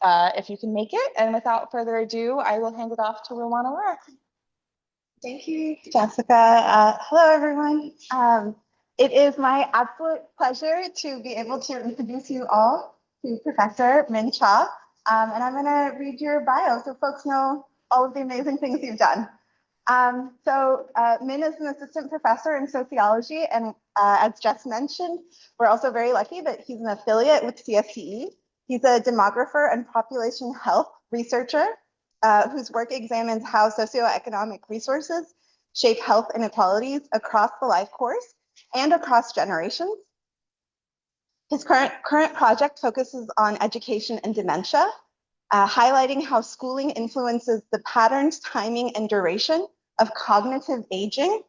if you can make it. And without further ado, I will hand it off to Rowana Lara. Thank you, Jessica. Hello, everyone. It is my absolute pleasure to be able to introduce you all to Professor Min Cha. And I'm going to read your bio so folks know all of the amazing things you've done. Min is an assistant professor in sociology, and as Jess mentioned, we're also very lucky that he's an affiliate with CSTE. He's a demographer and population health researcher whose work examines how socioeconomic resources shape health inequalities across the life course and across generations. His current project focuses on education and dementia, highlighting how schooling influences the patterns, timing, and duration of cognitive aging.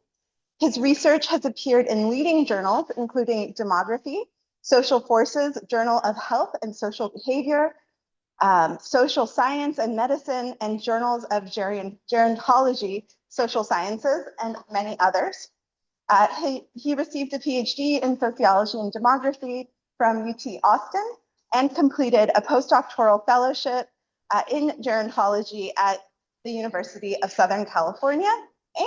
His research has appeared in leading journals, including Demography, Social Forces, Journal of Health and Social Behavior, Social Science and Medicine, and journals of gerontology, social sciences, and many others. He received a PhD in sociology and demography from UT Austin and completed a postdoctoral fellowship in gerontology at the University of Southern California.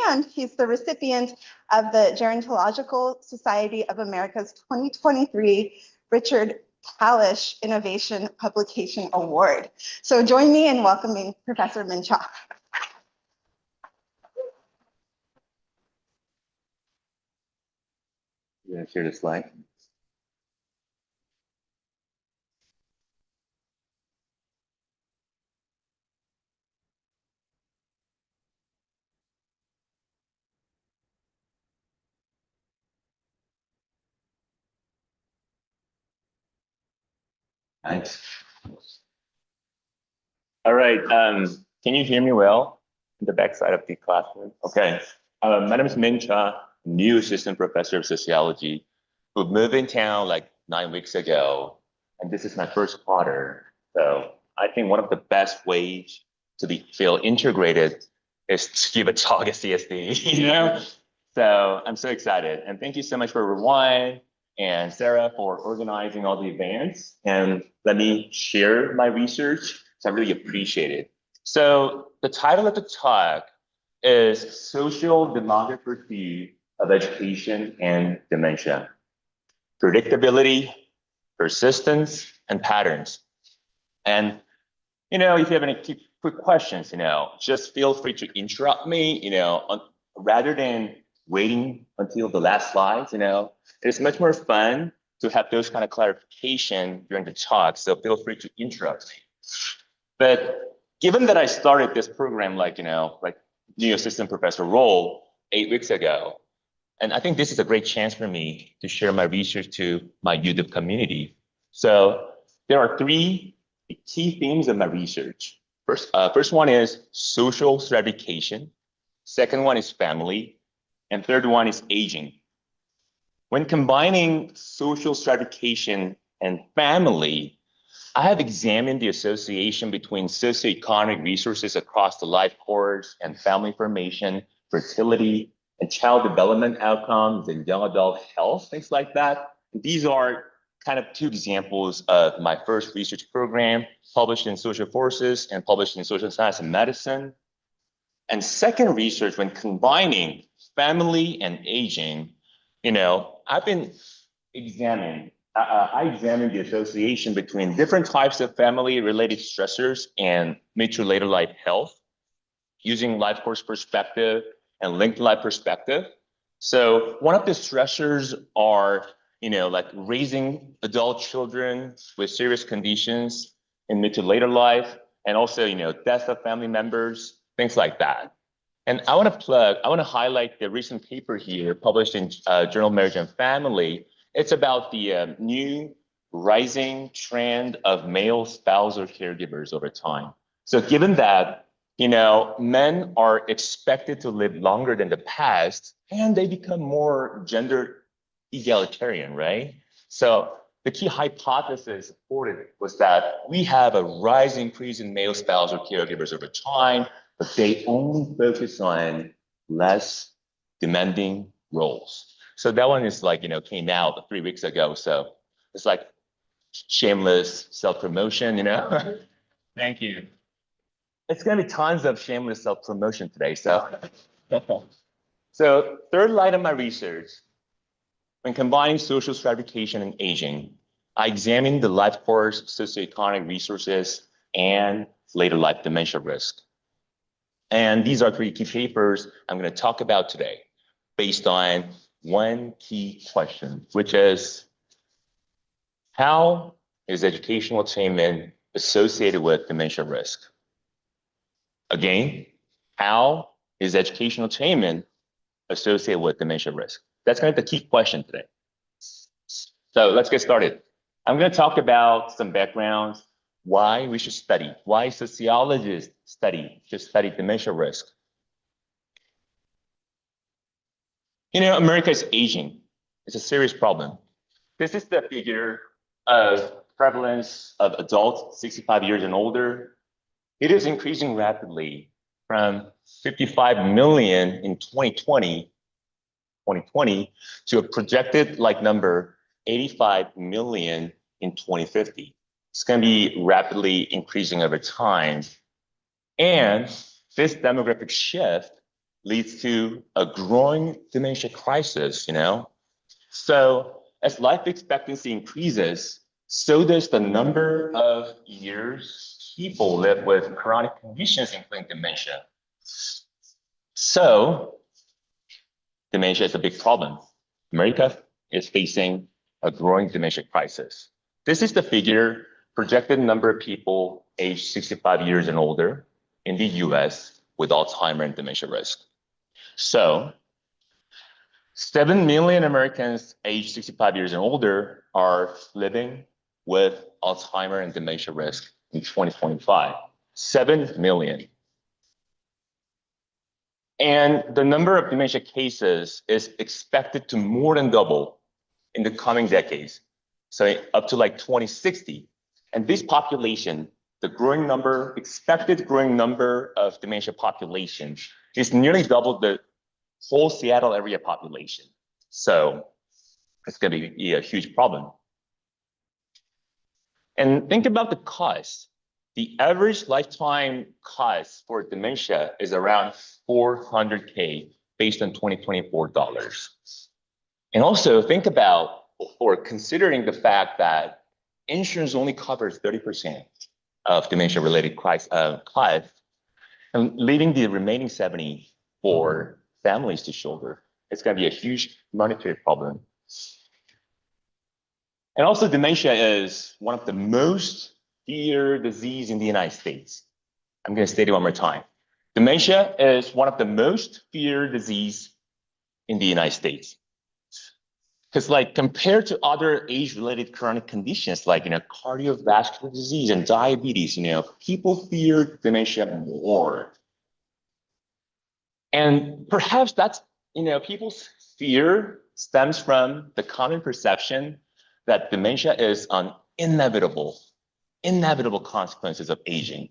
And he's the recipient of the Gerontological Society of America's 2023 Richard Kalish Innovation Publication Award. So join me in welcoming Professor Min Cha. You want to share the slide? Thanks. All right. Can you hear me well in the back side of the classroom? Okay. My name is Min Cha, new assistant professor of sociology, who moved in town like 9 weeks ago, and this is my first quarter. So I think one of the best ways to feel integrated is to give a talk at CSD, you know? So I'm so excited, and thank you so much for Rewind and Sarah for organizing all the events, and let me share my research. So I really appreciate it. So the title of the talk is Social Demography of Education and Dementia: Predictability, Persistence, and Patterns. And, you know, if you have any quick questions, you know, just feel free to interrupt me, you know, rather than waiting until the last slides, you know. It's much more fun to have those kind of clarification during the talk, so feel free to interrupt me. But given that I started this program, like, you know, like new assistant professor role 8 weeks ago, and I think this is a great chance for me to share my research to my YouTube community. So there are 3 key themes of my research. First one is social stratification. Second one is family. And third one is aging. When combining social stratification and family, I have examined the association between socioeconomic resources across the life course and family formation, fertility, and child development outcomes and young adult health, things like that. These are kind of 2 examples of my first research program, published in Social Forces and published in Social Science and Medicine. And second research, when combining family and aging, you know, I've been examining, I examined the association between different types of family-related stressors and mid to later life health using life course perspective and linked life perspective. So one of the stressors are, you know, like raising adult children with serious conditions in mid to later life, and also, you know, death of family members, things like that. And I want to highlight the recent paper here published in Journal of Marriage and Family. It's about the new rising trend of male spousal caregivers over time. So given that, you know, men are expected to live longer than the past, and they become more gender egalitarian, right? So the key hypothesis supported was that we have a rising increase in male spousal caregivers over time, but they only focus on less demanding roles. So that one is like, you know, came out 3 weeks ago. So it's like shameless self-promotion, you know? Thank you. It's going to be tons of shameless self-promotion today. So third line of my research, when combining social stratification and aging, I examined the life course, socioeconomic resources, and later life dementia risk. And these are three key papers I'm going to talk about today based on one key question, which is, how is educational attainment associated with dementia risk? Again, how is educational attainment associated with dementia risk? That's kind of the key question today. So let's get started. I'm going to talk about some backgrounds, why we should study, why sociologists should study dementia risk. You know, America is aging. It's a serious problem. This is the figure of prevalence of adults 65 years and older. It is increasing rapidly from 55 million in 2020 to a projected number 85 million in 2050. It's going to be rapidly increasing over time. And this demographic shift leads to a growing dementia crisis, you know? So as life expectancy increases, so does the number of years people live with chronic conditions, including dementia. So dementia is a big problem. America is facing a growing dementia crisis. This is the figure, projected number of people aged 65 years and older in the US with Alzheimer and dementia risk. So 7 million Americans aged 65 years and older are living with Alzheimer and dementia risk in 2025. 7 million. And the number of dementia cases is expected to more than double in the coming decades. So up to 2060. And this population, the expected growing number of dementia population is nearly double the whole Seattle area population. So it's going to be a huge problem. And think about the cost. The average lifetime cost for dementia is around $400K based on 2024 dollars. And also think about, or considering the fact that insurance only covers 30% of dementia-related costs, and leaving the remaining 70 for families to shoulder. It's going to be a huge monetary problem. And also dementia is one of the most feared disease in the United States. I'm going to state it one more time. Dementia is one of the most feared disease in the United States. Because compared to other age-related chronic conditions like cardiovascular disease and diabetes, people fear dementia more. And perhaps that's, people's fear stems from the common perception that dementia is an inevitable consequences of aging.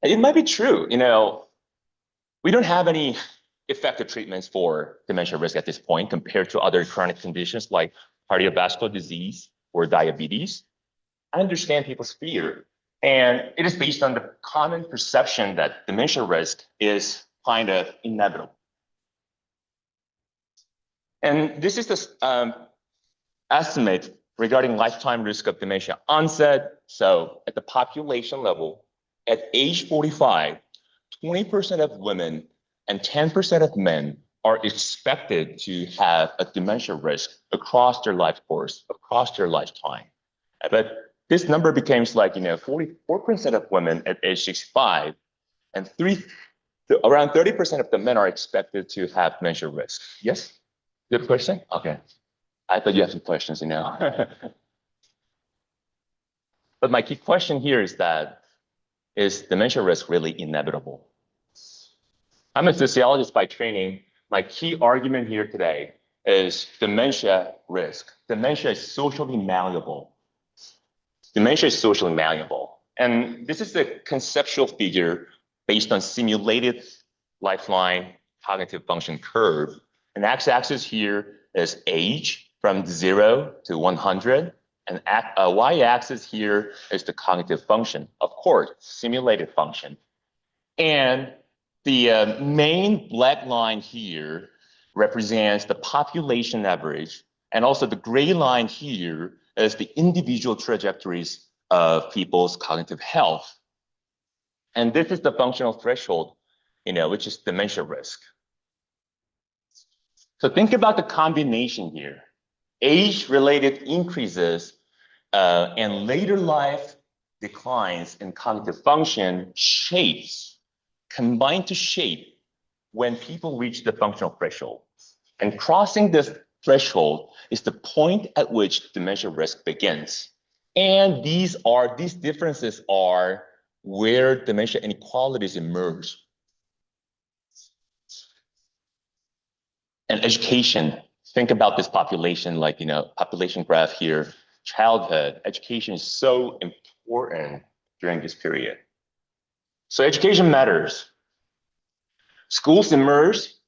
And it might be true, we don't have any effective treatments for dementia risk at this point compared to other chronic conditions like cardiovascular disease or diabetes. I understand people's fear, and it is based on the common perception that dementia risk is kind of inevitable. And this is the estimate regarding lifetime risk of dementia onset. So at the population level, at age 45, 20% of women and 10% of men are expected to have a dementia risk across their life course, across their lifetime. But this number becomes 44% of women at age 65, and around 30% of the men are expected to have dementia risk. Yes? Good question? Okay. I thought you had some questions, But my key question here is is dementia risk really inevitable? I'm a sociologist by training. My key argument here today is dementia risk. Dementia is socially malleable. Dementia is socially malleable. And this is a conceptual figure based on simulated lifeline cognitive function curve. And x-axis here is age from 0 to 100. And y-axis here is the cognitive function, of course, simulated function. And the main black line here represents the population average, and also the gray line here is the individual trajectories of people's cognitive health. And this is the functional threshold, which is dementia risk. So think about the combination here. Age-related increases and later life declines in cognitive function combine to shape when people reach the functional threshold. And crossing this threshold is the point at which dementia risk begins. And these differences are where dementia inequalities emerge. And education, think about this population, like, population graph here, childhood, education is so important during this period. So education matters. Schools immerse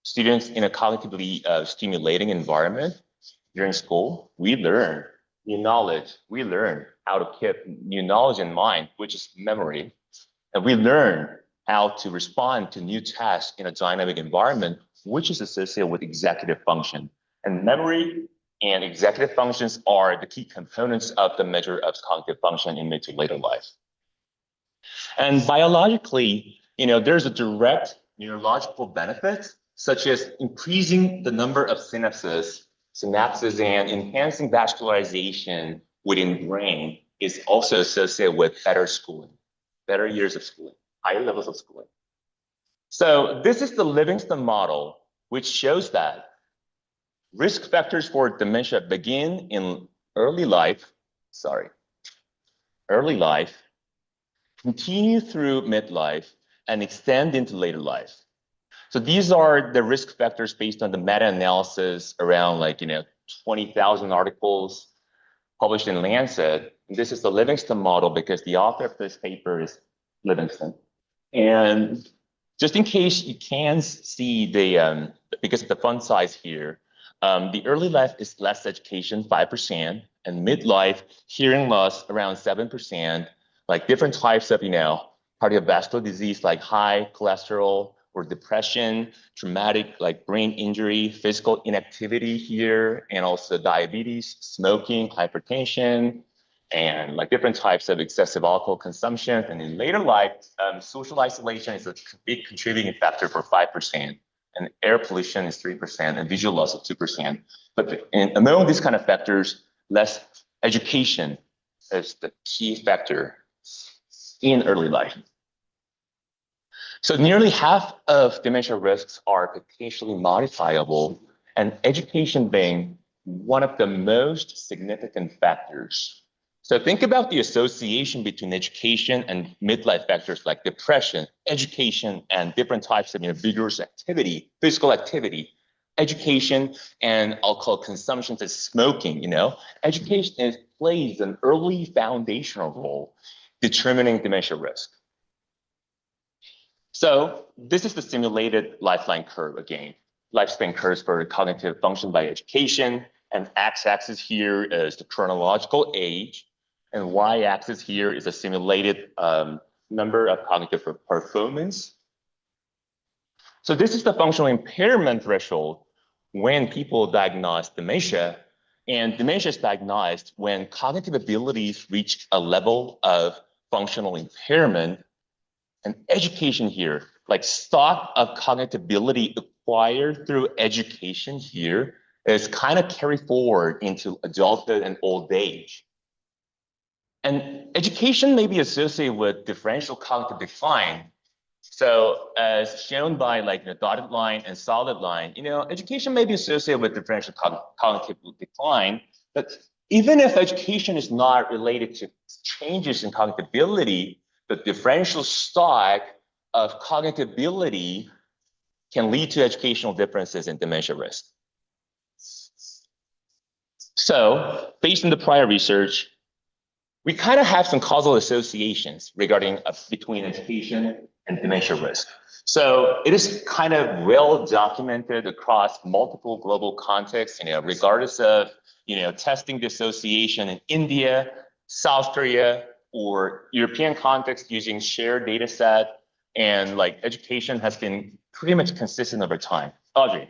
students in a cognitively stimulating environment. During school, we learn new knowledge. We learn how to keep new knowledge in mind, which is memory. And we learn how to respond to new tasks in a dynamic environment, which is associated with executive function. And memory and executive functions are the key components of the measure of cognitive function in mid to later life. And biologically, there's a direct neurological benefit, such as increasing the number of synapses and enhancing vascularization within the brain is also associated with better schooling, better years of schooling, higher levels of schooling. So this is the Livingston model, which shows that risk factors for dementia begin in early life, continue through midlife, and extend into later life. So these are the risk factors based on the meta-analysis around 20,000 articles published in Lancet. And this is the Livingston model because the author of this paper is Livingston. And just in case you can see because of the font size here, the early life is less education, 5%, and midlife, hearing loss around 7%, like different types of, cardiovascular disease like high cholesterol or depression, traumatic like brain injury, physical inactivity here, and also diabetes, smoking, hypertension, and like different types of excessive alcohol consumption. And in later life, social isolation is a big contributing factor for 5%, and air pollution is 3%, and visual loss of 2%. But among these kind of factors, less education is the key factor in early life. So nearly half of dementia risks are potentially modifiable, and education being one of the most significant factors. So think about the association between education and midlife factors like depression, education, and different types of vigorous activity, physical activity, education, and alcohol consumption, such as smoking. Education plays an early foundational role determining dementia risk. So this is the simulated lifeline curve again, lifespan curves for cognitive function by education, and x-axis here is the chronological age, and y-axis here is a simulated number of cognitive performance. So this is the functional impairment threshold when people diagnose dementia, and dementia is diagnosed when cognitive abilities reach a level of functional impairment. And education here, like stock of cognitive ability acquired through education here, is kind of carried forward into adulthood and old age. And education may be associated with differential cognitive decline. So as shown by the dotted line and solid line, education may be associated with differential cognitive decline, but even if education is not related to changes in cognitive ability, the differential stock of cognitive ability can lead to educational differences in dementia risk. So based on the prior research, we kind of have some causal associations regarding between education and dementia risk. So it is kind of well documented across multiple global contexts, regardless of testing the association in India, South Korea, or European context using shared data set, and like education has been pretty much consistent over time. Audrey.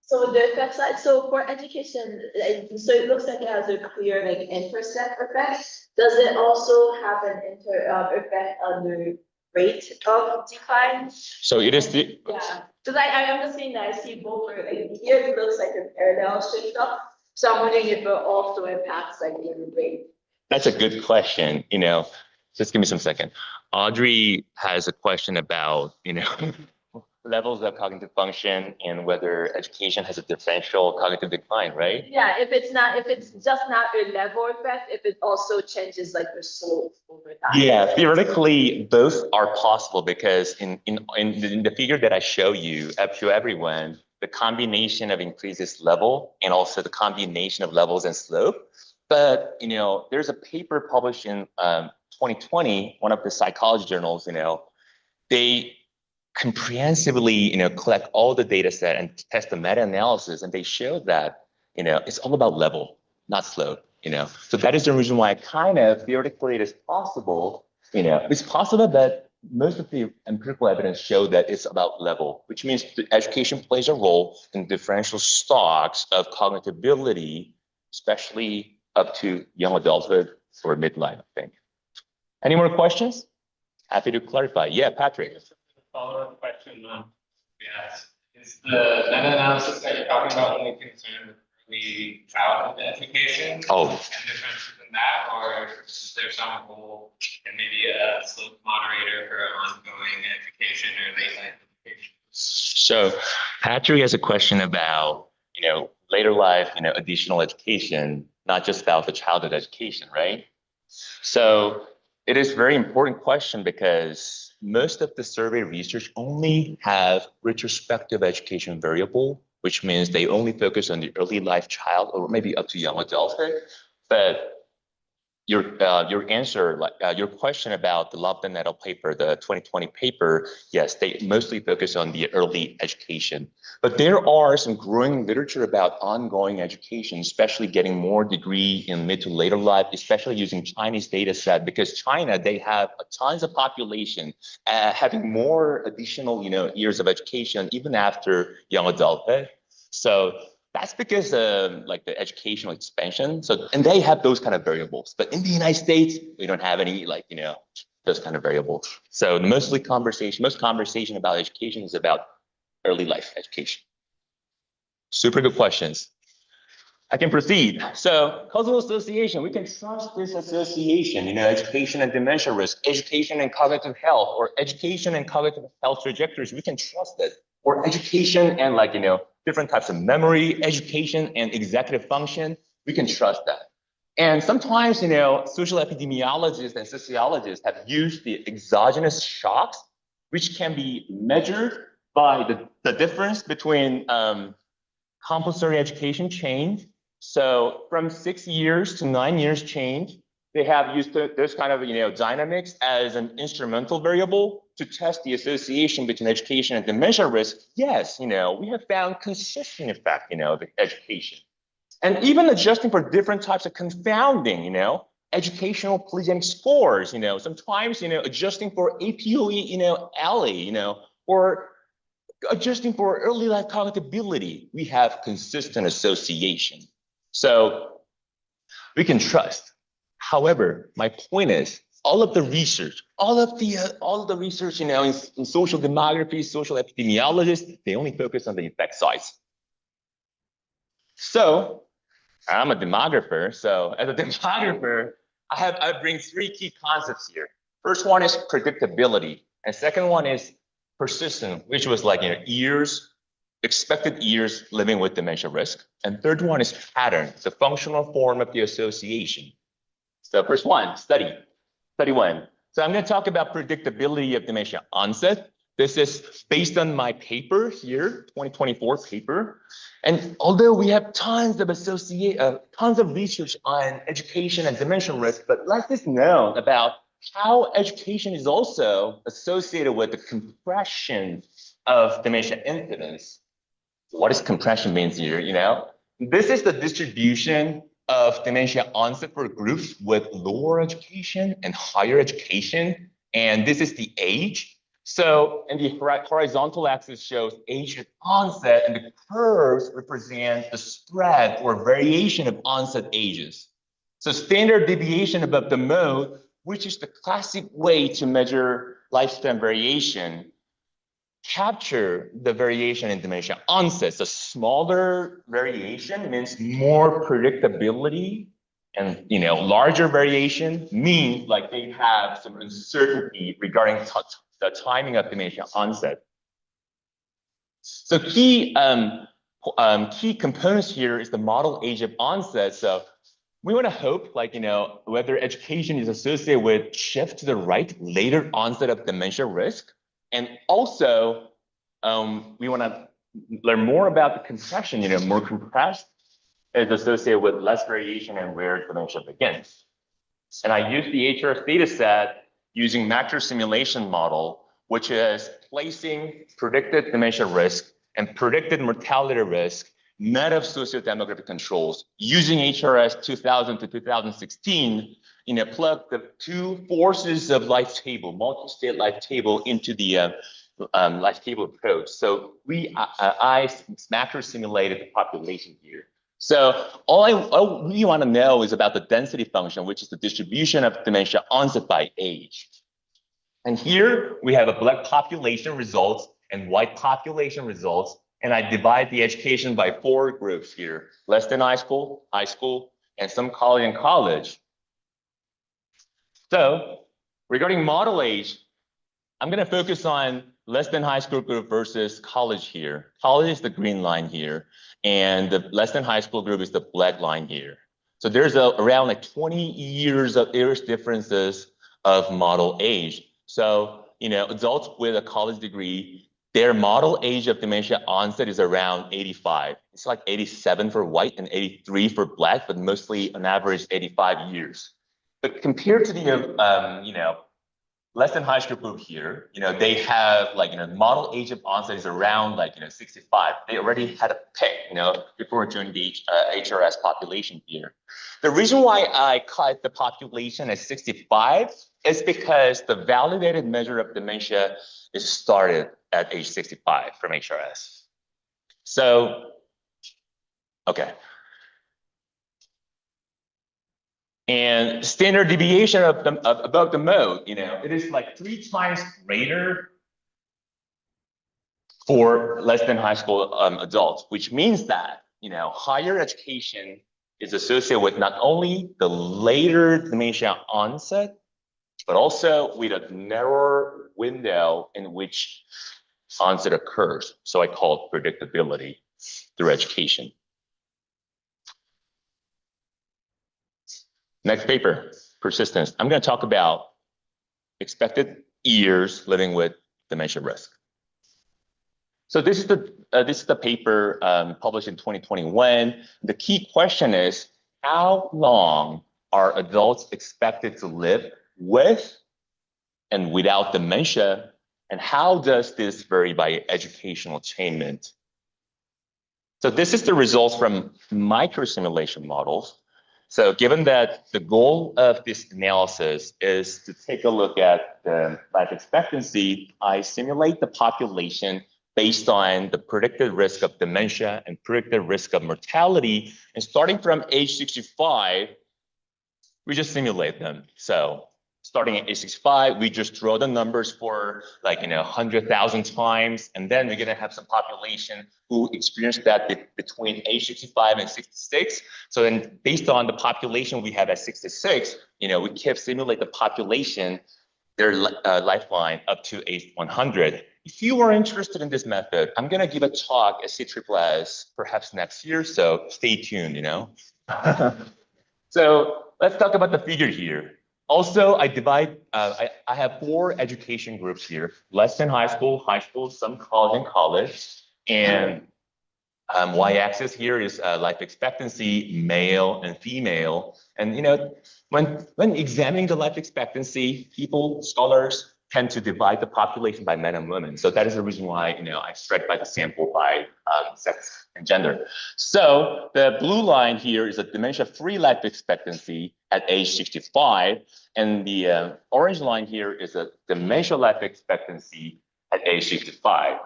So the effect side, so for education, so it looks like it has a clear like intercept effect. Does it also have an effect on the rate of decline? So it is the, Yeah, because I'm just saying that I see both, like here it looks like a parallel shift up. So I'm wondering if it also impacts like the rate. that's a good question, just give me some second. Audrey has a question about, levels of cognitive function and whether education has a differential cognitive decline, right? Yeah, if it's just not a level effect, if it also changes like the slope over time. Yeah, theoretically, both are possible because in the figure that I show everyone, the combination of increases level and also the combination of levels and slope. But, there's a paper published in 2020, one of the psychology journals, they comprehensively, collect all the data set and test the meta-analysis, and they showed that, it's all about level, not slope, So that is the reason why kind of theoretically it is possible, it's possible that most of the empirical evidence show that it's about level, which means the education plays a role in differential stocks of cognitive ability, especially up to young adulthood or midlife, I think. Any more questions? Happy to clarify. Yeah, Patrick. Follow-up question. Yes. Is the meta-analysis that you're talking about only concerned with early childhood education? Oh. And differences in that, or is there some role and maybe a slope moderator for ongoing education or late life education? So Patrick has a question about, later life, additional education, not just about the childhood education, right? So it is a very important question because most of the survey research only have retrospective education variable, which means they only focus on the early life child or maybe up to young adulthood. But your answer, your question about the Lobden et al. Paper, the 2020 paper, yes, they mostly focus on the early education. But there are some growing literature about ongoing education, especially getting more degree in mid to later life, especially using Chinese data set, because China, they have tons of population having more additional, years of education even after young adulthood. So that's because like the educational expansion. So, and they have those kind of variables, but in the United States, we don't have any those kind of variables. So most conversation about education is about early life education. Super good questions. I can proceed. So causal association, we can trust this association, education and dementia risk, education and cognitive health, or education and cognitive health trajectories, we can trust it. Or education and different types of memory, education and executive function, we can trust that. And sometimes, social epidemiologists and sociologists have used the exogenous shocks, which can be measured by the difference between compulsory education change. So from 6 years to 9 years change, they have used those kind of dynamics as an instrumental variable to test the association between education and dementia risk. Yes, we have found consistent effect, of education. And even adjusting for different types of confounding, educational polygenic scores, sometimes, adjusting for APOE, ALI, or adjusting for early life cognitive ability, we have consistent association. So we can trust. However, my point is, all of the research, in social demography, social epidemiologists, they only focus on the effect size. So I'm a demographer. So as a demographer, I bring 3 key concepts here. First one is predictability, and second one is persistence, which was years, expected years living with dementia risk. And third one is pattern, the functional form of the association. So first one, study one. So I'm going to talk about predictability of dementia onset. This is based on my paper here, 2024 paper. And although we have tons of research on education and dementia risk, but let's just know about how education is also associated with the compression of dementia incidence. what does compression means here, This is the distribution of dementia onset for groups with lower education and higher education. And this is the age. So, and the horizontal axis shows age of onset, and the curves represent the spread or variation of onset ages. So standard deviation above the mode, which is the classic way to measure lifespan variation, capture the variation in dementia onset. The smaller variation means more predictability, and larger variation means like they have some uncertainty regarding the timing of dementia onset. So key components here is the model age of onset. So we want to hope, whether education is associated with shift to the right, later onset of dementia risk. And also, we want to learn more about the compression, more compressed is associated with less variation and where dementia begins. And I use the HRS data set using macro simulation model, which is placing predicted dementia risk and predicted mortality risk net of socio-demographic controls using HRS 2000 to 2016, plug the two forces of life table, multi-state life table into the life table approach. So I macro simulated the population here. So all I really want to know is about the density function, which is the distribution of dementia onset by age. And here we have a black population results and white population results. And I divide the education by 4 groups here: less than high school, and some college and college. So regarding model age, I'm going to focus on less than high school group versus college here. College is the green line here, and the less than high school group is the black line here. So there's around like 20 years of age differences of model age. So, adults with a college degree, their model age of dementia onset is around 85. It's like 87 for white and 83 for black, but mostly on average 85 years. But compared to the, less than high school group here, they have model age of onset is around 65. They already had a pick, before joining the HRS population here. The reason why I cut the population at 65 is because the validated measure of dementia is started at age 65 from HRS. So, okay. And standard deviation above the mode, it is like 3 times greater for less than high school adults, which means that, higher education is associated with not only the later dementia onset, but also with a narrower window in which onset occurs. So I call it predictability through education. Next paper, persistence. I'm going to talk about expected years living with dementia risk. So this is the paper published in 2021. The key question is, how long are adults expected to live with and without dementia, and how does this vary by educational attainment? So this is the results from microsimulation models. So given that the goal of this analysis is to take a look at the life expectancy, I simulate the population based on the predicted risk of dementia and predicted risk of mortality. And starting from age 65, we just simulate them. So starting at age 65, we just draw the numbers for 100,000 times. And then we're going to have some population who experience that between age 65 and 66. So then based on the population we have at 66, we can simulate the population, their lifeline up to age 100. If you are interested in this method, I'm going to give a talk at CSSS perhaps next year. So stay tuned, So let's talk about the figure here. Also, I divide, I have 4 education groups here: less than high school, some college and college. And y-axis here is life expectancy, male and female. And when examining the life expectancy, scholars tend to divide the population by men and women. So that is the reason why, I stratified the sample by sex and gender. So the blue line here is a dementia-free life expectancy at age 65. And the orange line here is a dementia life expectancy at age 65.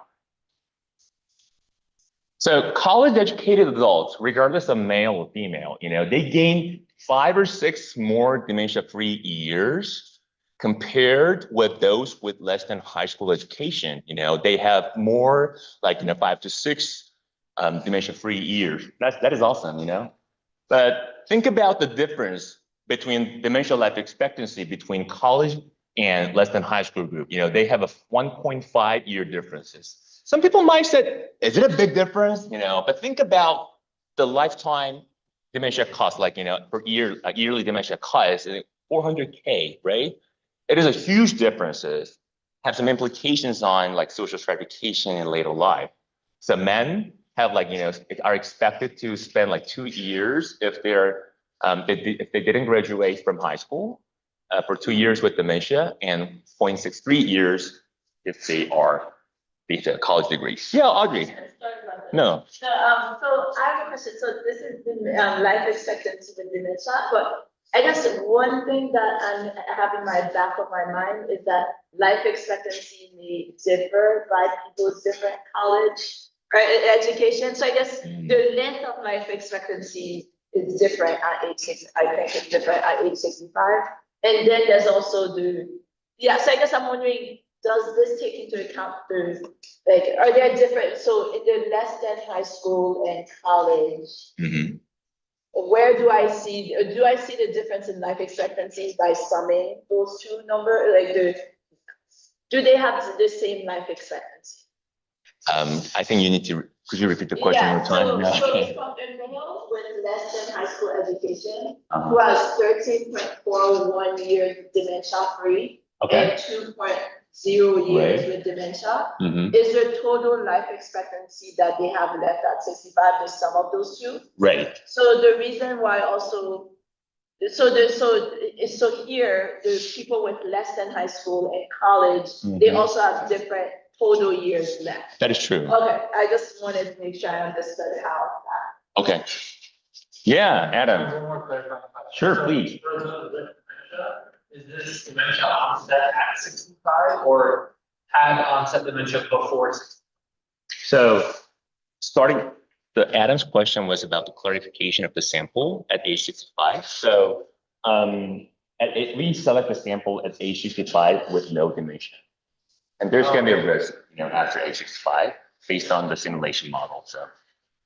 So college-educated adults, regardless of male or female, they gain 5 or 6 more dementia-free years compared with those with less than high school education. They have more, like 5 to 6 dementia-free years. That is awesome. But think about the difference between dementia life expectancy between college and less than high school group. They have a 1.5 year differences. Some people might say, is it a big difference? But think about the lifetime dementia cost, per year, yearly dementia cost is 400K, right? It is a huge differences, have some implications on social stratification in later life. So men have are expected to spend 2 years if if they didn't graduate from high school for 2 years with dementia, and 0.63 years if they are with a college degree. Yeah, Audrey. Sorry about that. No. So I have a question. So this is the life expectancy with dementia, but I guess one thing that I have in my back of my mind is that life expectancy may differ by people's different college or education. So I guess the length of life expectancy is different at age 6. I think it's different at age 65. And then there's also so I guess I'm wondering, does this take into account are there different, so in the less than high school and college, where do I see the difference in life expectancy by summing those two numbers? Do they have the same life expectancy? I think you need to, could you repeat the question one more time? So if from a male with less than high school education, who has 13.41 years dementia free, Okay. and 2.0 years with dementia, is the total life expectancy that they have left at 65 the sum of those two? Right. So the reason why also, so here, the people with less than high school and college, they also have different total years left. That is true. Okay, I just wanted to make sure I understood how that. Okay. Yeah, Adam. One more clarifying question. Sure, So please. for those with dementia, is this dementia onset at 65 or had onset dementia before 65? So Adam's question was about the clarification of the sample at age 65. So we select the sample at age 65 with no dementia. And there's going to be a risk, after age 65 based on the simulation model. So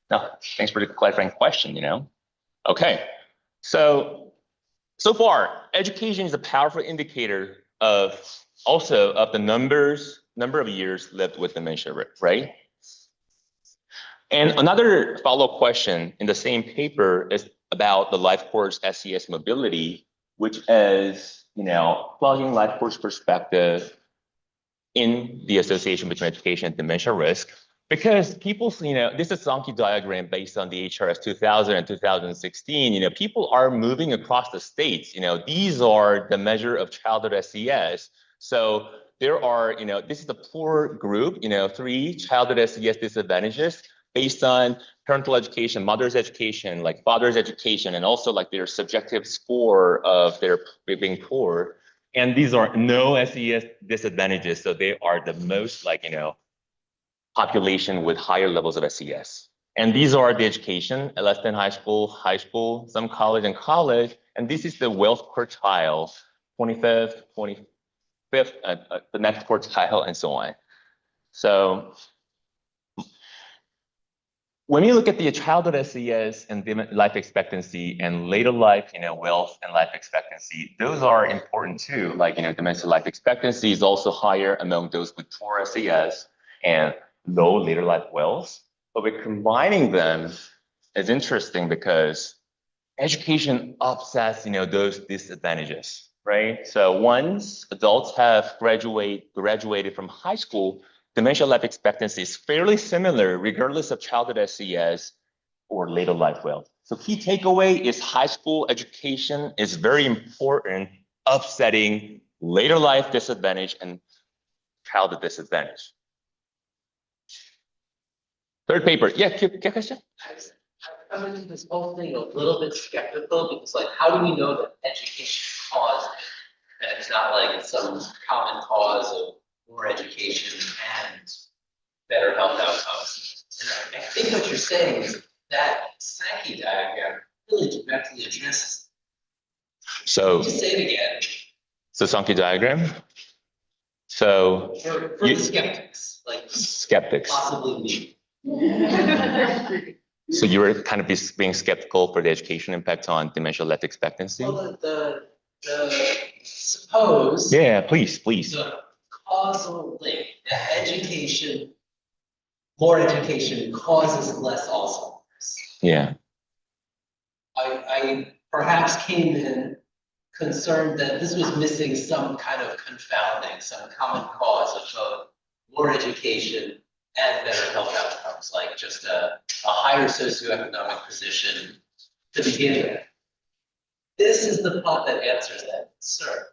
no, thanks for the clarifying question, Okay, so far, education is a powerful indicator of the number of years lived with dementia, right? And another follow-up question in the same paper is about the life course SES mobility, which is, plugging life course perspective in the association between education and dementia risk. Because people, this is a Sankey diagram based on the HRS 2000 and 2016, people are moving across the states. These are the measure of childhood SES. So there are, this is the poor group, 3 childhood SES disadvantages based on parental education, mother's education, father's education, and also their subjective score of their being poor. And these are no SES disadvantages. So they are the most population with higher levels of SES. And these are the education, less than high school, some college and college. And this is the wealth quartile, 25th, the next quartile, and so on. So when you look at the childhood SES and life expectancy and later life, wealth and life expectancy, those are important too. Dementia life expectancy is also higher among those with poor SES and low later life wealth. But we're combining them is interesting because education offsets, those disadvantages, right? So once adults have graduated from high school, dementia life expectancy is fairly similar regardless of childhood SES or later life wealth. So key takeaway is high school education is very important, offsetting later life disadvantage and child disadvantage. Third paper. Yeah, question? I'm into this whole thing a little bit skeptical because like, how do we know that education caused it? And it's not like some common cause of more education and better health outcomes. And I think what you're saying is that Sankey diagram really directly addresses. So, Just say it again so Sankey diagram. So for the skeptics, like skeptics. possibly me. So you were kind of being skeptical for the education impact on dementia life expectancy? Well, the suppose. Yeah, please. The causal link, that education, more education causes less Alzheimer's. Yeah. I perhaps came in concerned that this was missing some kind of confounding, some common cause of both more education and better health outcomes, like just a higher socioeconomic position to begin with. This is the part that answers that concern,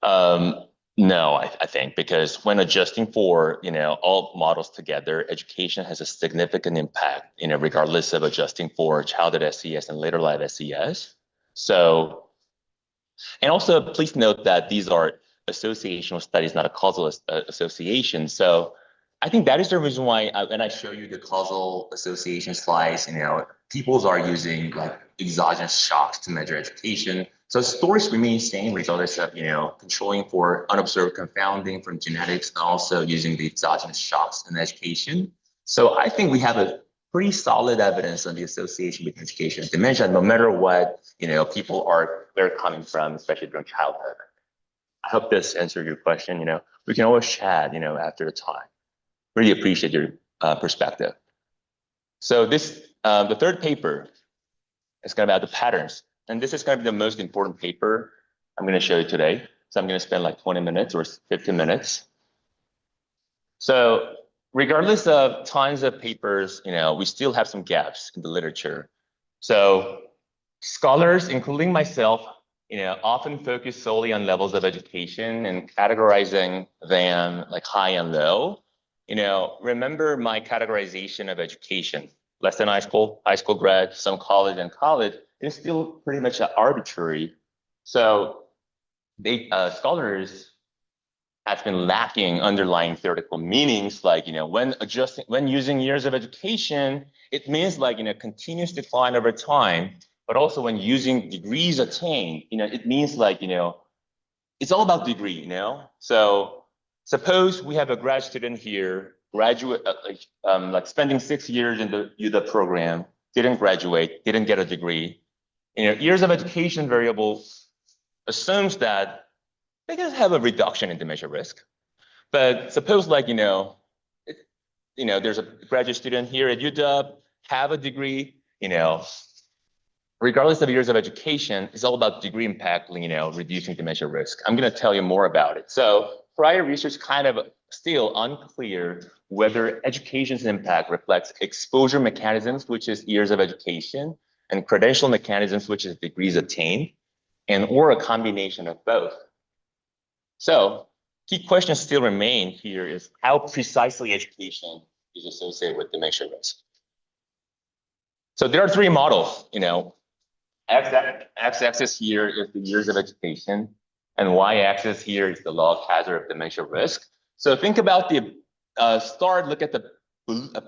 right? No, I think because when adjusting for, all models together, education has a significant impact, regardless of adjusting for childhood SES and later life SES. So, and also please note that these are associational studies, not a causal association. So I think that is the reason why when I show you the causal association slides, peoples are using like exogenous shocks to measure education. So stories remain same regardless of, controlling for unobserved confounding from genetics and also using the exogenous shocks in education. So I think we have a pretty solid evidence of the association between education and dementia, no matter what, people are they're coming from, especially during childhood. I hope this answered your question. We can always chat, after the time. Really appreciate your perspective. So this, the third paper is going to be about the patterns. And this is going to be the most important paper I'm going to show you today. So I'm going to spend like 20 minutes or 15 minutes. So regardless of tons of papers, we still have some gaps in the literature. So scholars, including myself, often focus solely on levels of education and categorizing them like high and low. Remember my categorization of education, less than high school grad, some college and college, is still pretty much arbitrary. So scholars have been lacking underlying theoretical meanings, like, when using years of education, it means like, continuous decline over time, but also when using degrees attained, it means like, it's all about degree, So suppose we have a grad student here, graduate, like spending 6 years in the UW program, didn't graduate, didn't get a degree. Years of education variable assumes that they're going to have a reduction in dementia risk. But suppose like, there's a graduate student here at UW, have a degree, regardless of years of education, it's all about degree impact, reducing dementia risk. I'm going to tell you more about it. So prior research kind of still unclear whether education's impact reflects exposure mechanisms, which is years of education, and credential mechanisms, which is degrees attained, and or a combination of both. So key questions still remain here is how precisely education is associated with dementia risk. So there are three models, x-axis here is the years of education, and y-axis here is the log hazard of dementia risk. So think about the look at the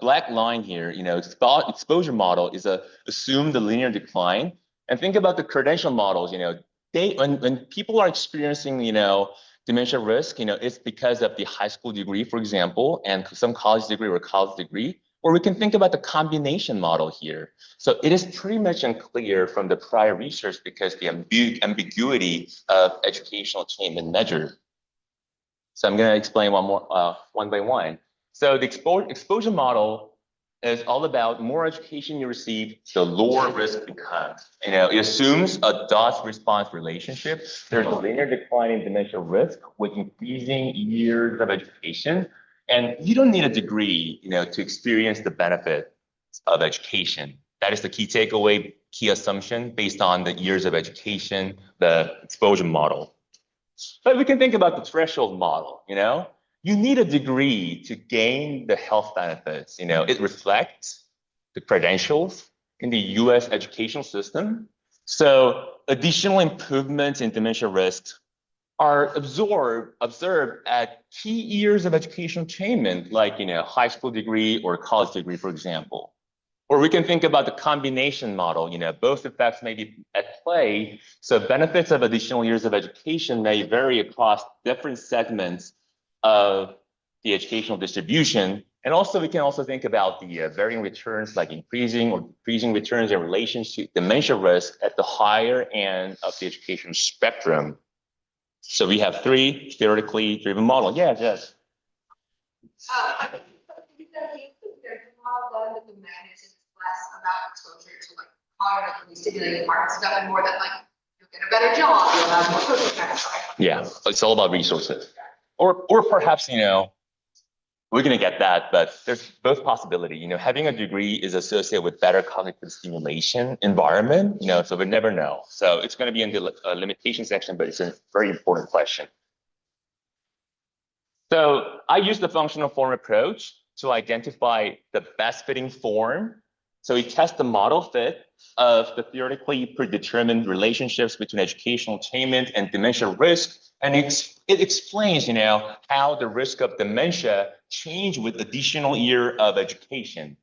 black line here, exposure model is assume the linear decline. And think about the credential models, when people are experiencing, dementia risk, it's because of the high school degree, for example, and some college degree or college degree, or we can think about the combination model here. So it is pretty much unclear from the prior research because the ambiguity of educational attainment measure. So I'm going to explain one by one. So the exposure model is all about more education you receive, the lower risk becomes. It assumes a dot response relationship. There's a linear decline in dementia risk with increasing years of education. And you don't need a degree, to experience the benefit of education. That is the key takeaway, key assumption based on the years of education, the exposure model. But we can think about the threshold model, you need a degree to gain the health benefits. It reflects the credentials in the US educational system. So additional improvements in dementia risks are observed at key years of educational attainment, like high school degree or college degree, for example. Or we can think about the combination model. Both effects may be at play. So benefits of additional years of education may vary across different segments of the educational distribution. And also, we can also think about the varying returns, like increasing or decreasing returns in relation to dementia risk at the higher end of the education spectrum. So we have 3 theoretically driven models. Yeah, yes. I think there's a model that the magnitude is less about exposure to like cognitively stimulating parts stuff and more that like you'll get a better job, you'll have more social status. Yeah, it's all about resources. Or perhaps, we're going to get that, but there's both possibility. Having a degree is associated with better cognitive stimulation environment, so we never know. So it's going to be in the limitation section, but it's a very important question. So I use the functional form approach to identify the best fitting form. So we test the model fit of the theoretically predetermined relationships between educational attainment and dementia risk. And it explains, how the risk of dementia change with additional year of education.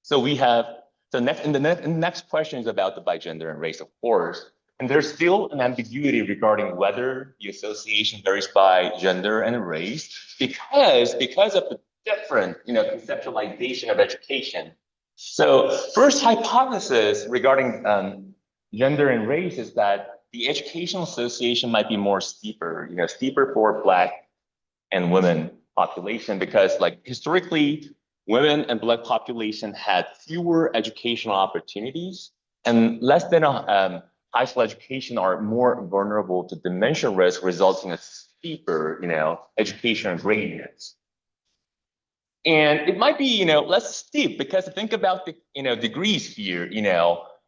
So we have, the next question is about the by gender and race, of course. And there's still an ambiguity regarding whether the association varies by gender and race because of the different, conceptualization of education. So first hypothesis regarding gender and race is that the educational association might be more steeper, steeper for Black and women population because historically, women and Black population had fewer educational opportunities and less than high school education are more vulnerable to dementia risk, resulting in steeper, educational gradients. And it might be, less steep because think about the, degrees here,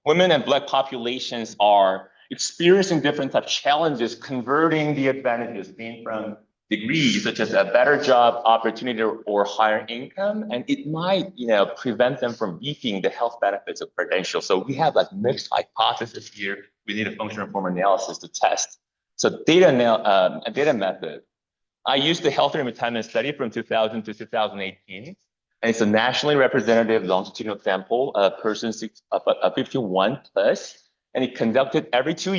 women and Black populations are experiencing different type of challenges, converting the advantages gained from degrees, such as a better job opportunity or higher income. And it might, prevent them from reaping the health benefits of credentials. So we have mixed hypothesis here. We need a functional form analysis to test. So data method. I used the health retirement study from 2000 to 2018. And it's a nationally representative longitudinal sample of persons 51 plus. And it conducted every 2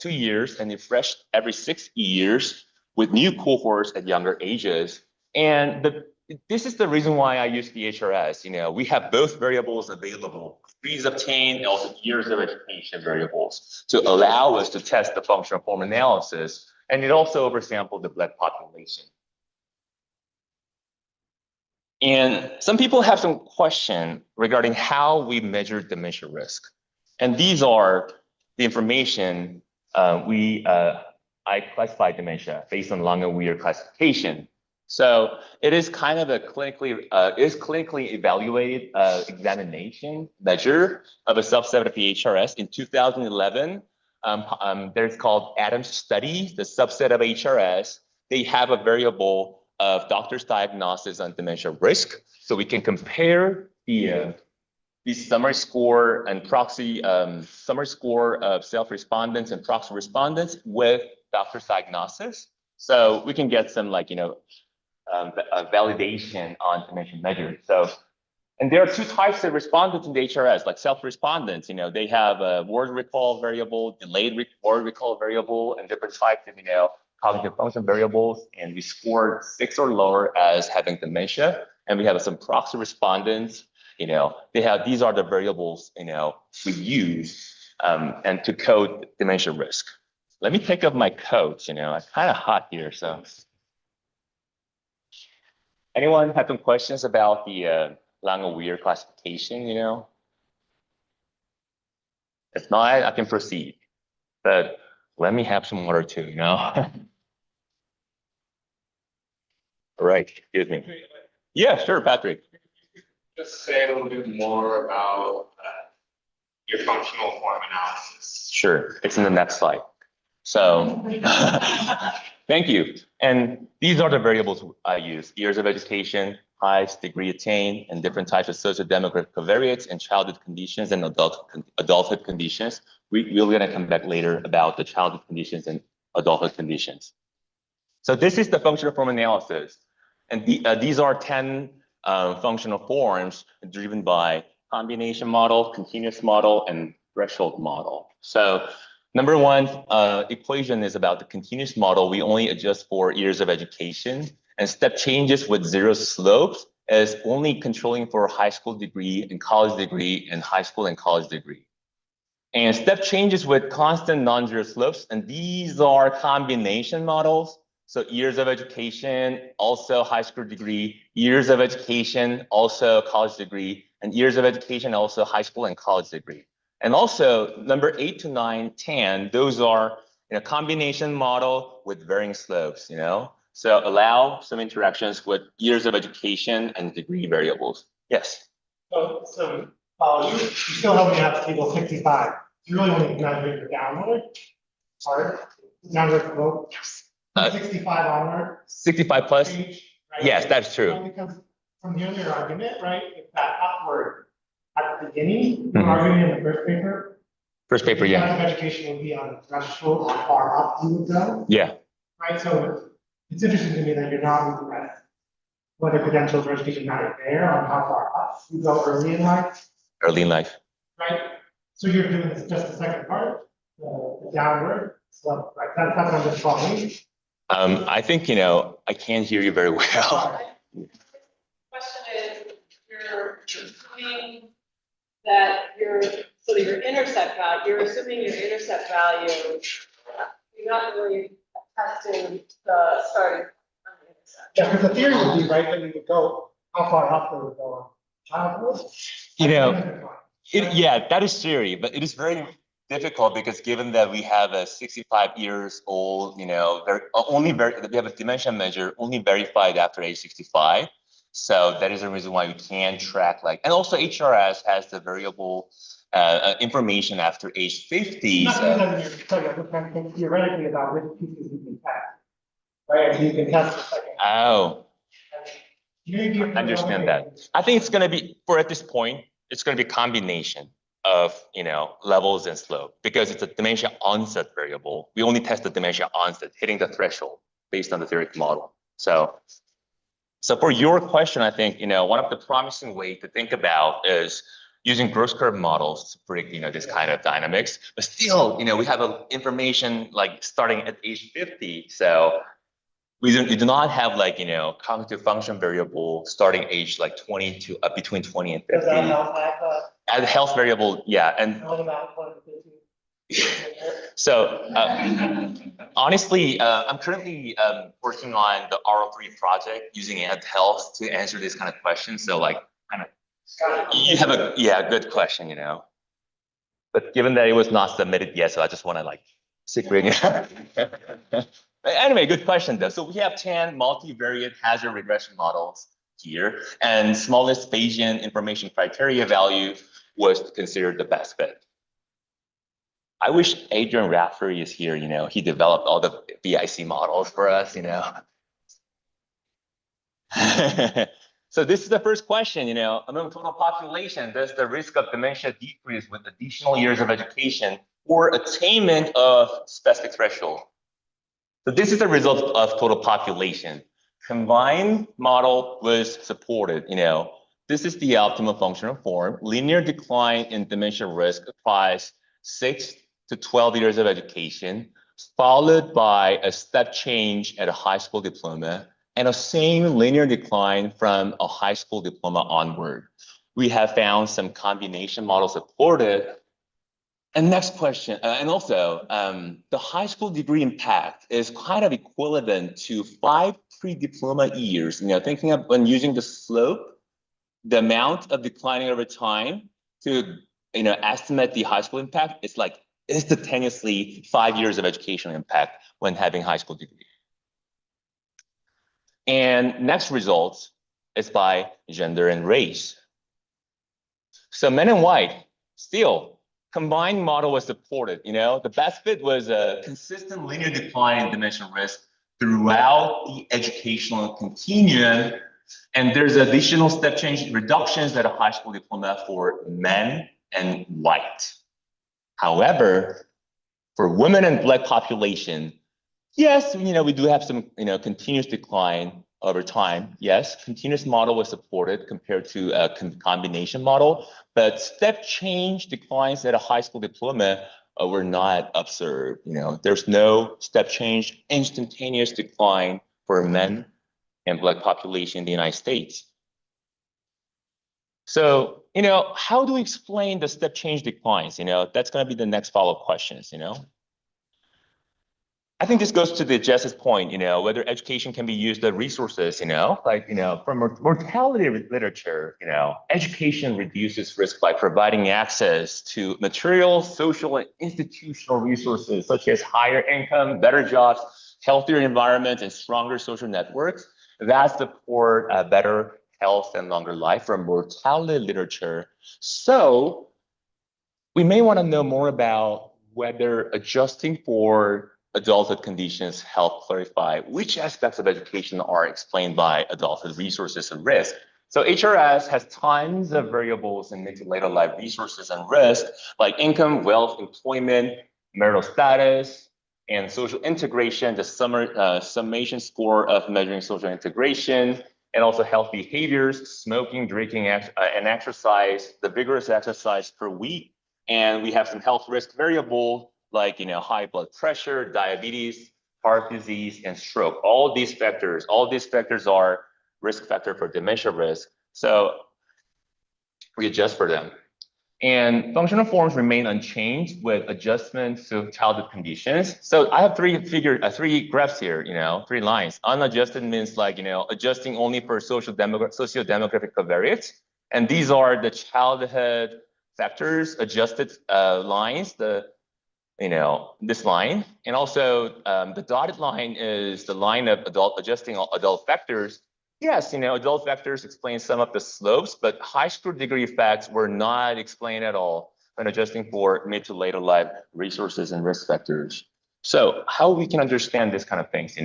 years and refreshed every 6 years with new cohorts at younger ages. And this is the reason why I use the HRS. We have both variables available, degrees obtained and also years of education variables to allow us to test the functional form analysis. And it also oversampled the Black population. And some people have some question regarding how we measure dementia risk. And these are the information I classify dementia based on Lange-Weir classification. So it is kind of a clinically evaluated examination measure of a subset of the HRS. In 2011, there's called Adams study, the subset of HRS. They have a variable of doctor's diagnosis on dementia risk. So we can compare the summary score and proxy summary score of self-respondents and proxy respondents with doctor's diagnosis. So we can get some validation on dementia measures. So, and there are 2 types of respondents in the HRS, like self-respondents. They have a word recall variable, delayed word recall variable, and different types of cognitive function variables. And we scored 6 or lower as having dementia. And we have some proxy respondents. These are the variables we use and to code dementia risk. Let me take off my coat. It's kind of hot here, so. Anyone have some questions about the Lange-Weir classification? If not, I can proceed. But let me have some water too. All right, excuse me. Yeah, sure, Patrick. Just say a little bit more about your functional form analysis. Sure, it's in the next slide. So thank you. And these are the variables I use: years of education, highest degree attained, and different types of socio-demographic covariates and childhood conditions and adulthood conditions. We're going to come back later about the childhood conditions and adulthood conditions. So this is the functional form analysis. And these are 10 functional forms driven by combination model, continuous model, and threshold model. So number one equation is about the continuous model. We only adjust for years of education, and step changes with zero slopes is only controlling for high school degree and college degree and high school and college degree. And step changes with constant non-zero slopes, and these are combination models. So years of education, also high school degree, years of education, also college degree, and years of education, also high school and college degree. And also number 8 to 9, 10, those are combination model with varying slopes, So allow some interactions with years of education and degree variables. Yes. So you still only have table 65. You really only measure the downward part, downward slope. 65 onward. 65 plus? Range, right? Yes, that's true. And because from the earlier argument, right, if that upward at the beginning, you're arguing in the first paper. First paper, the yeah. of education would be on the threshold, how far up you would go. Yeah. Right, so it's interesting to me that you're not looking at whether credentials or education matter there on how far up you go early in life. Early in life. Right, so you're doing just the second part, the downward slope, right? That's what I'm just following. I think, I can't hear you very well. Question is, you're assuming that your intercept value, you're assuming your intercept value, you're not really testing the starting. Yeah, because the theory would be, right, that you would go, how far up they would go on childhood. Yeah, that is theory, but it is very difficult because given that we have a 65 years old, we have a dementia measure only verified after age 65. So that is the reason why we can track and also HRS has the variable information after age 50. Not sorry, I'm thinking theoretically about which pieces you can test, right? And you can test the second. Oh, Maybe I understand that. I think it's going to be, at this point, it's going to be a combination of, levels and slope because it's a dementia onset variable. We only test the dementia onset, hitting the threshold based on the theoretical model. So for your question, I think, one of the promising ways to think about is using growth curve models to predict, this kind of dynamics. But still, we have information starting at age 50. So we do not have cognitive function variable starting age 20 to between 20 and 50. Does that help As a health variable, yeah. And so honestly, I'm currently working on the R03 project using Ant Health to answer this kind of question. So you have a good question, But given that it was not submitted yet, so I just want to secret. Anyway, good question though. So we have 10 multivariate hazard regression models here, and smallest Bayesian information criteria value was considered the best fit. I wish Adrian Rafferty is here, he developed all the BIC models for us, So this is the first question, among total population, does the risk of dementia decrease with additional years of education or attainment of specific threshold? So this is the result of total population. Combined model was supported, This is the optimal functional form. Linear decline in dementia risk applies 6 to 12 years of education, followed by a step change at a high school diploma, and a same linear decline from a high school diploma onward. We have found some combination models supported. And next question, and also the high school degree impact is kind of equivalent to 5 pre-diploma years. Thinking of when using the slope, the amount of declining over time to estimate the high school impact, it's instantaneously 5 years of educational impact when having high school degree. And next results is by gender and race. So men and white still combined model was supported, the best fit was a consistent linear decline in dementia risk throughout the educational continuum. And there's additional step change reductions at a high school diploma for men and white. However, for women and Black population, yes, we do have some, continuous decline over time. Yes, continuous model was supported compared to a combination model, but step change declines at a high school diploma were not observed. There's no step change, instantaneous decline for men and Black population in the United States. So, how do we explain the step change declines? That's going to be the next follow-up questions, I think this goes to the Jess's point, whether education can be used as resources, from mortality literature, education reduces risk by providing access to material, social, and institutional resources, such as higher income, better jobs, healthier environments, and stronger social networks that support better health and longer life from mortality literature. So we may want to know more about whether adjusting for adulthood conditions help clarify which aspects of education are explained by adulthood resources and risk. So HRS has tons of variables in mid to later life resources and risk, like income, wealth, employment, marital status, and social integration, the summation score of measuring social integration, and also health behaviors, smoking, drinking, and exercise, the vigorous exercise per week. And we have some health risk variable like high blood pressure, diabetes, heart disease, and stroke. All these factors are risk factor for dementia risk. So we adjust for them. And functional forms remain unchanged with adjustments to childhood conditions. So I have three graphs here, 3 lines. Unadjusted means adjusting only for socio-demographic covariates. And these are the childhood factors, adjusted lines, this line. And also the dotted line is the line of adjusting adult factors. Yes, adult factors explain some of the slopes, but high school degree effects were not explained at all when adjusting for mid to later life resources and risk factors. So how we can understand this kind of things,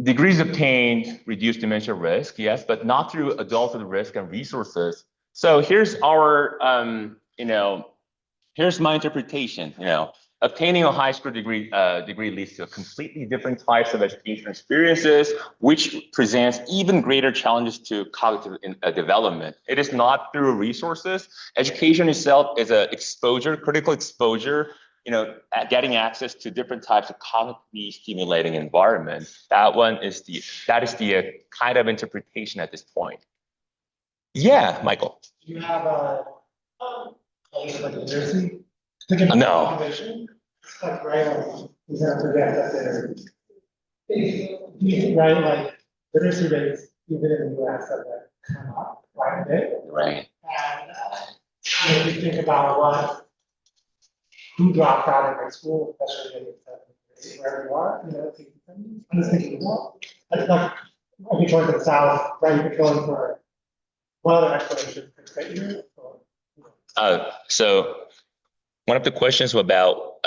degrees obtained reduce dementia risk, yes, but not through adulthood risk and resources. So here's our, here's my interpretation, obtaining a high school degree leads to a completely different types of education experiences, which presents even greater challenges to cognitive development. It is not through resources. Education itself is a critical exposure, getting access to different types of cognitively stimulating environments. That is the kind of interpretation at this point. Yeah, Michael. Do you have a like literacy? Thinking about No. population, like we have to forget that right, like literacy rates, even in the US, have come up quite a bit. Right. And if you think about who dropped out of high school, especially where you are, I'm just thinking, well, it's like, I think going to the south, right, you're going for what other explanation could fit you? So one of the questions was about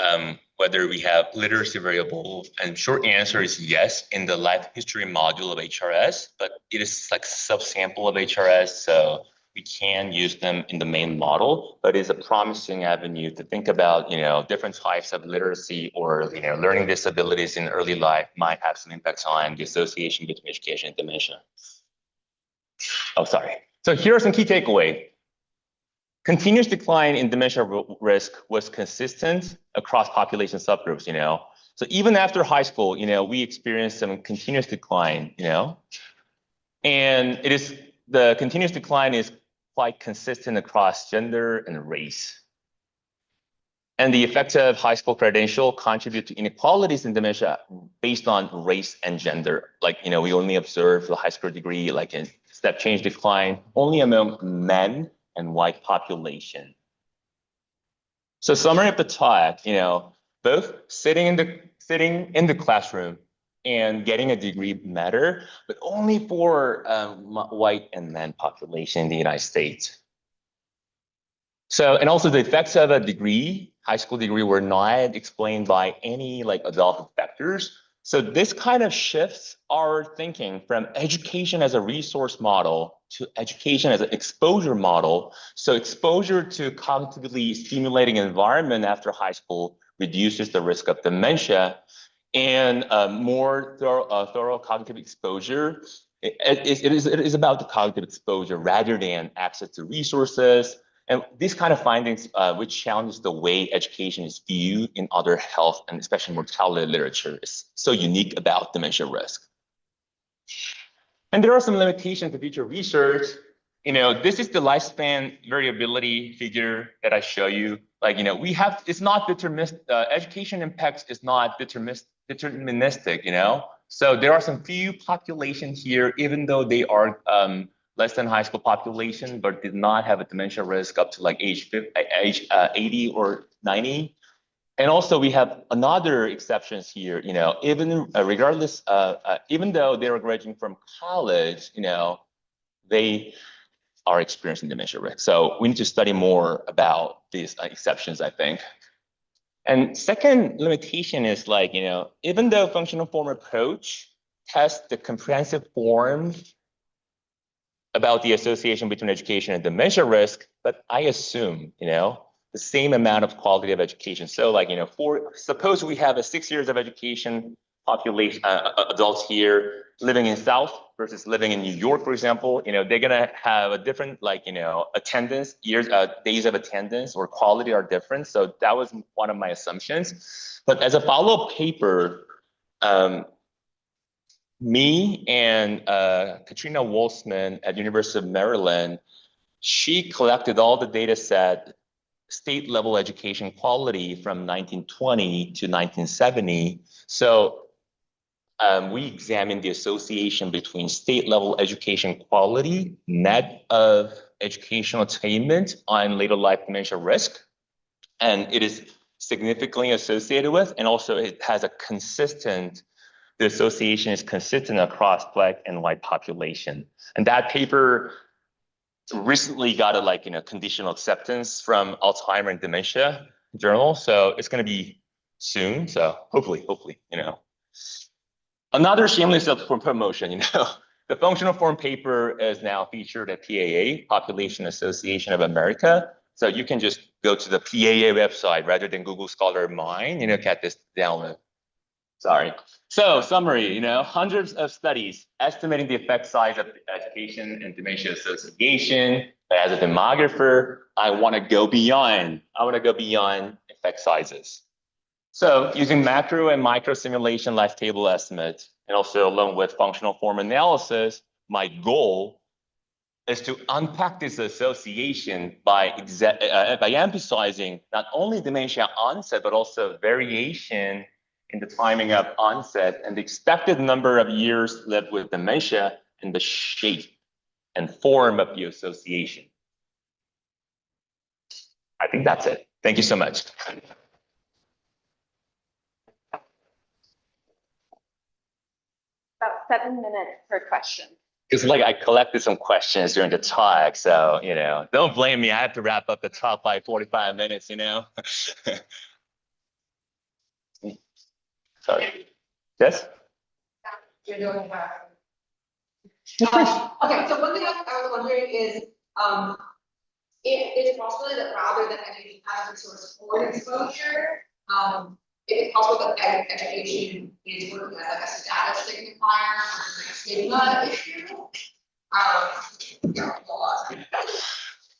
whether we have literacy variables, and short answer is yes in the life history module of HRS, but it is like subsample of HRS, so we can use them in the main model, but it's a promising avenue to think about, different types of literacy or, learning disabilities in early life might have some impacts on the association between education and dementia. Oh, sorry. So here are some key takeaways. Continuous decline in dementia risk was consistent across population subgroups, So even after high school, we experienced some continuous decline, And the continuous decline is quite consistent across gender and race. And the effective high school credential contribute to inequalities in dementia based on race and gender. Like, we only observe the high school degree, like in step change decline, only among men and white population. So summary of the talk, both sitting in the classroom and getting a degree matter, but only for white and men population in the United States. So, and also the effects of a degree, high school degree, were not explained by any like adult factors. So this kind of shifts our thinking from education as a resource model to education as an exposure model. So exposure to cognitively stimulating environment after high school reduces the risk of dementia, and more thorough cognitive exposure. It is about the cognitive exposure rather than access to resources. And these kind of findings, which challenges the way education is viewed in other health and especially mortality literature, is so unique about dementia risk. And there are some limitations to future research. This is the lifespan variability figure that I show you. Like, it's not deterministic, education impacts is not deterministic. So there are some few populations here, even though they are less than high school population, but did not have a dementia risk up to like age 80 or 90. And also we have another exceptions here, even regardless, even though they're graduating from college, they are experiencing dementia risk. So we need to study more about these exceptions, I think. And second limitation is like, even though functional form approach tests the comprehensive form about the association between education and dementia risk, but I assume, the same amount of quality of education. So like, suppose we have a 6 years of education population, adults here living in South versus living in New York, for example, they're gonna have a different attendance, days of attendance or quality are different. So that was one of my assumptions. But as a follow-up paper, me and Katrina Wolfsman at University of Maryland, she collected all the data set, state level education quality from 1920 to 1970. So we examined the association between state level education quality, net of educational attainment on later life dementia risk. And it is significantly associated with, and also it has the association is consistent across Black and white population. And that paper recently got a conditional acceptance from Alzheimer and Dementia journal. So it's going to be soon. So hopefully, Another shameless self-promotion, the functional form paper is now featured at PAA, Population Association of America. So you can just go to the PAA website rather than Google Scholar Mine, get this download. Sorry. So summary, hundreds of studies estimating the effect size of education and dementia association. As a demographer, I want to go beyond. Effect sizes. So using macro and micro simulation life table estimates, and also along with functional form analysis, my goal is to unpack this association by emphasizing not only dementia onset, but also variation in the timing of onset and the expected number of years lived with dementia and the shape and form of the association. I think that's it. Thank you so much. About 7 minutes per question. Because I collected some questions during the talk, so don't blame me. I have to wrap up the talk by 45 minutes. Sorry. Yes. You're doing that. Okay, so one thing I was wondering is, if it's possible that rather than education as a resource for exposure, if it's possible that education is working as a status signifier or a stigma issue.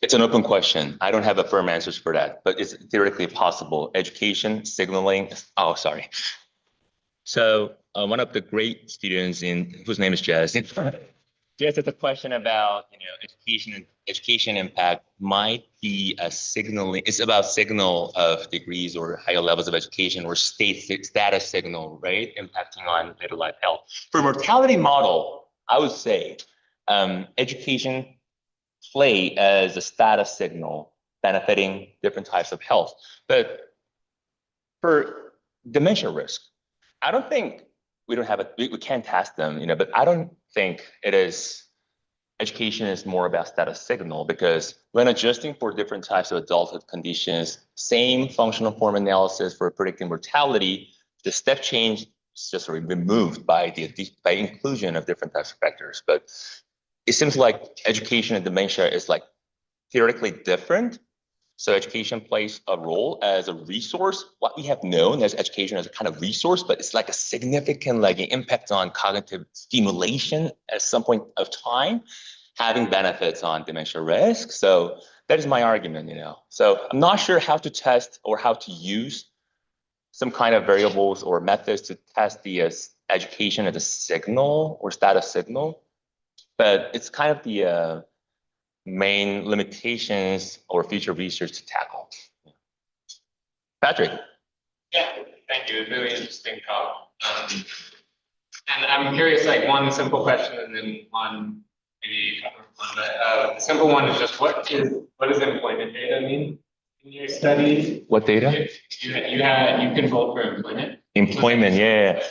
It's an open question. I don't have a firm answers for that, but it's theoretically possible. Education, signaling. Oh, sorry. So one of the great students whose name is Jess. Jess has a question about education impact might be a signaling. It's about signal of degrees or higher levels of education or status signal, right? Impacting on later life health. For mortality model, I would say education play as a status signal benefiting different types of health. But for dementia risk, I don't think we can't test them, but I don't think it is education is more about status signal, because when adjusting for different types of adulthood conditions, same functional form analysis for predicting mortality, the step change is just removed by by inclusion of different types of factors. But it seems like education and dementia is like theoretically different. So education plays a role as a resource, what we have known as education as a kind of resource, but it's like a significant like impact on cognitive stimulation at some point of time, having benefits on dementia risk. So that is my argument, So I'm not sure how to test or how to use some kind of variables or methods to test the education as a signal or status signal, but it's kind of the main limitations or future research to tackle. Patrick. Yeah, thank you. Really interesting talk. And I'm curious, like one simple question and then one maybe a couple of one, but the simple one is just what does employment data mean in your study? What data? You controlled for employment. Employment, yeah.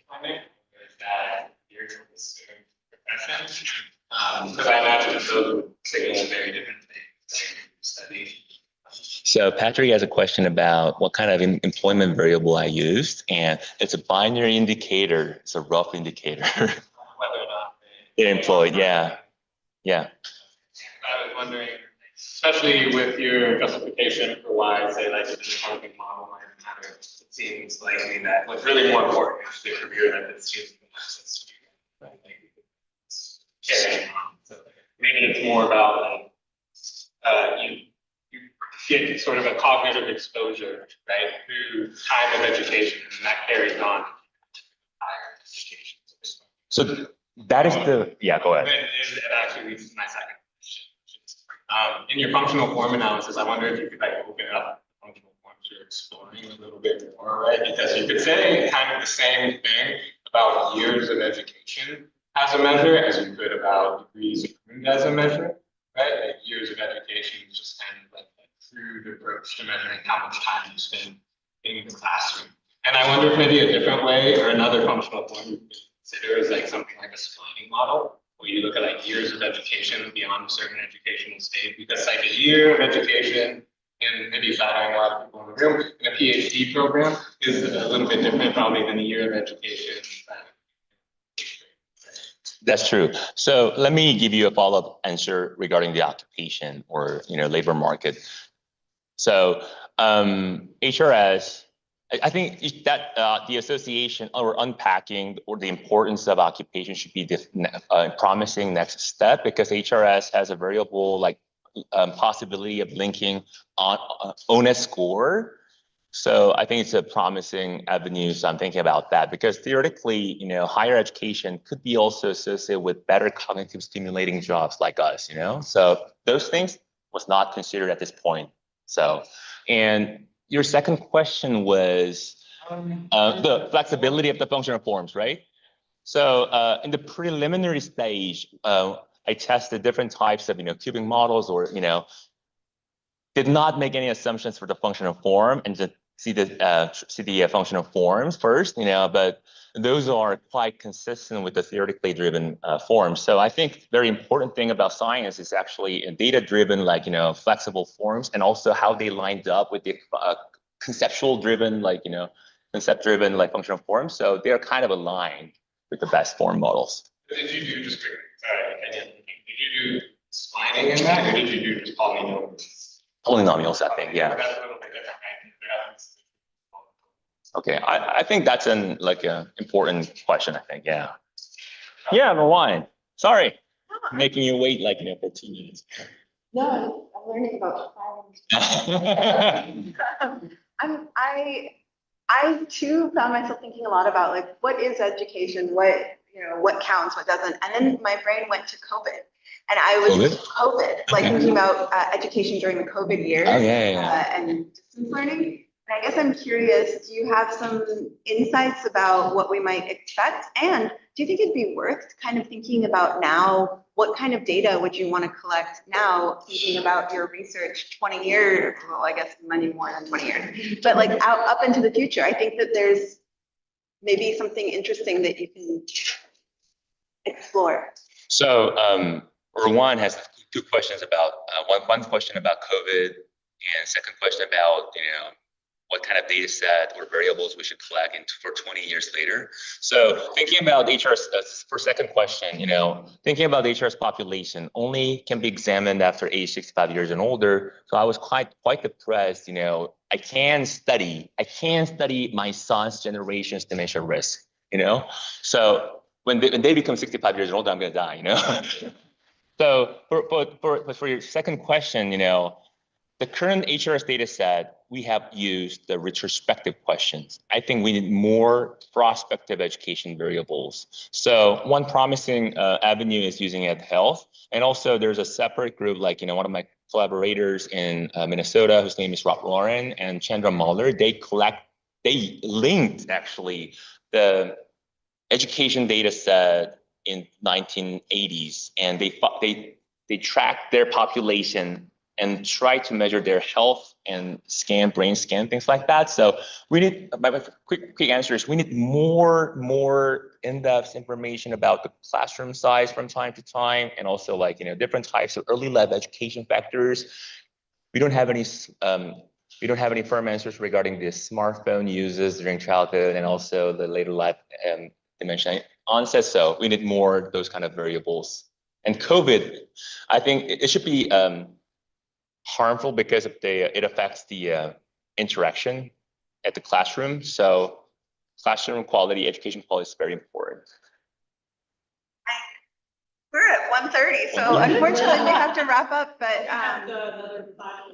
Employment, or is that your profession? Because I imagine those would signal very different things in study. So Patrick has a question about what kind of employment variable I used, and it's a binary indicator. It's a rough indicator. Whether or not they're employed, yeah. I was wondering, especially with your justification for why, say, like the targeting model might matter, it seems likely that what's really more important is the career that the student has. Right? Carrying on. So maybe it's more about like you get sort of a cognitive exposure, right, through time of education, and that carries on higher education. So that is go ahead. It actually leads to my second question. In your functional form analysis, I wonder if you could like open up the functional forms you're exploring a little bit more, right? Because you could say kind of the same thing about years of education as a measure as you could about degrees earned as a measure, right? Like years of education is just kind of like a crude approach to measuring how much time you spend in the classroom. And I wonder if maybe a different way or another functional form you could consider is like something like a splitting model, where you look at like years of education beyond a certain educational stage, because like a year of education, and maybe flattering a lot of people in the room, in a PhD program is a little bit different probably than a year of education. That's true. So let me give you a follow-up answer regarding the occupation or labor market. So HRS, I think that the association or unpacking or the importance of occupation should be the promising next step, because HRS has a variable like possibility of linking on ONS score. So I think it's a promising avenue. So I'm thinking about that, because theoretically, higher education could be also associated with better cognitive stimulating jobs like us, So those things was not considered at this point. So, and your second question was the flexibility of the functional forms, right? So in the preliminary stage, I tested different types of, cubing models or, did not make any assumptions for the functional form and just see the functional forms first, but those are quite consistent with the theoretically driven forms. So I think very important thing about science is actually data driven, like, flexible forms, and also how they lined up with the conceptual driven, like, concept driven, like functional forms. So they're kind of aligned with the best form models. Did you do just did you do splining in that, or did you do just polynomials? Polynomials, I think, yeah. That's a little bit different, right? Okay, I think that's an important question, I think, yeah. Yeah, Marwan, sorry, making you wait like, for 2 minutes. No, I'm learning about science. I too found myself thinking a lot about like, what is education? What counts, what doesn't? And then my brain went to COVID. And I was COVID, like thinking about education during the COVID years. Oh, yeah. And distance learning. And I guess I'm curious, do you have some insights about what we might expect? And do you think it'd be worth kind of thinking about now, what kind of data would you want to collect now, thinking about your research 20 years, well, I guess many more than 20 years, but like up into the future? I think that there's maybe something interesting that you can explore. So One has two questions about, one question about COVID and second question about, what kind of data set or variables we should collect for 20 years later. So thinking about HR's, for second question, thinking about HR's population only can be examined after age 65 years and older. So I was quite depressed, I can study my son's generation's dementia risk, So when they become 65 years old, I'm gonna die, So for your second question, the current HRS data set, we have used the retrospective questions. I think we need more prospective education variables. So one promising avenue is using Ed Health. And also there's a separate group, like, one of my collaborators in Minnesota, whose name is Rob Lauren and Chandra Muller, they linked actually the education data set in 1980s, and they tracked their population and try to measure their health and brain scan, things like that. So we need, my quick answer is we need more in-depth information about the classroom size from time to time, and also different types of early life education factors. We don't have any firm answers regarding the smartphone uses during childhood and also the later life dementia onset. So we need more those kind of variables. And COVID, I think it should be harmful because it affects the interaction at the classroom. So classroom quality, education quality is very important. We're at 1:30, so unfortunately we have to wrap up, but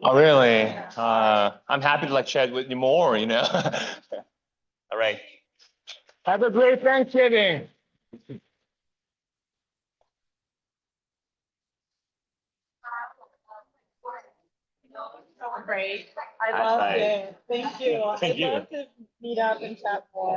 Oh, really? I'm happy to chat with you more, All right. Have a great Thanksgiving. So great. I Hi, loved hi. it. Thank you. Thank I'd you. love to meet up and chat more.